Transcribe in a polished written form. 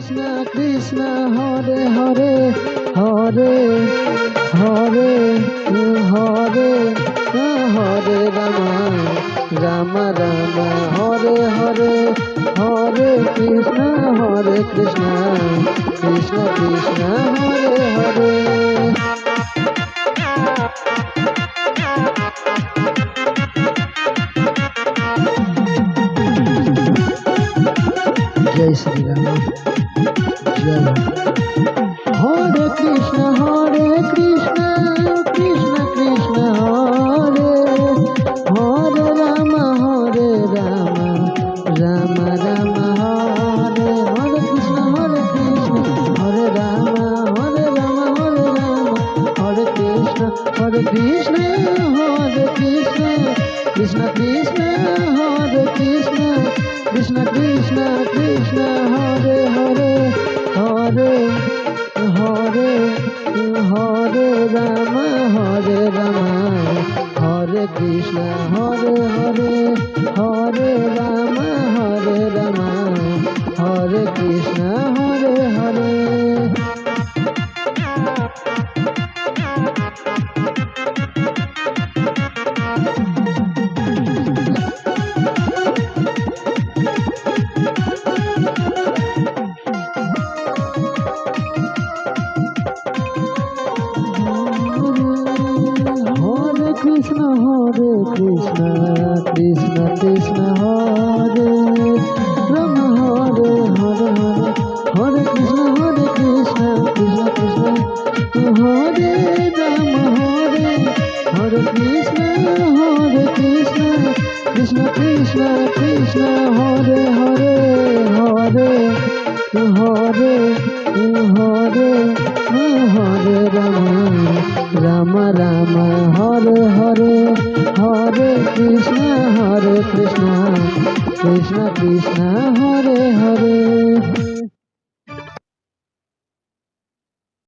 Krishna Krishna Hare Hare Hare Hare Hare Hare Rama Rama Rama Hare Hare Hare Krishna Krishna Krishna Hare Hare Jai Shri Ram Jai Hare Krishna Krishna Krishna Hare Hare Ram Ram Ram Hare Hare Krishna Hare Ram Hare Krishna Krishna Krishna Hare Krishna Krishna Krishna Hare Hare Hare Hare Hare Ram Hare Krishna Hare Ram Hare Krishna Hare Hare Krishna Krishna Krishna Hare Rama Hare Hare Hare Krishna Krishna Krishna Hare Rama Hare Krishna Krishna Krishna Hare Hare Hare Hare Hare Rama Rama Hare Hare Hare Krishna Krishna Krishna Hare Hare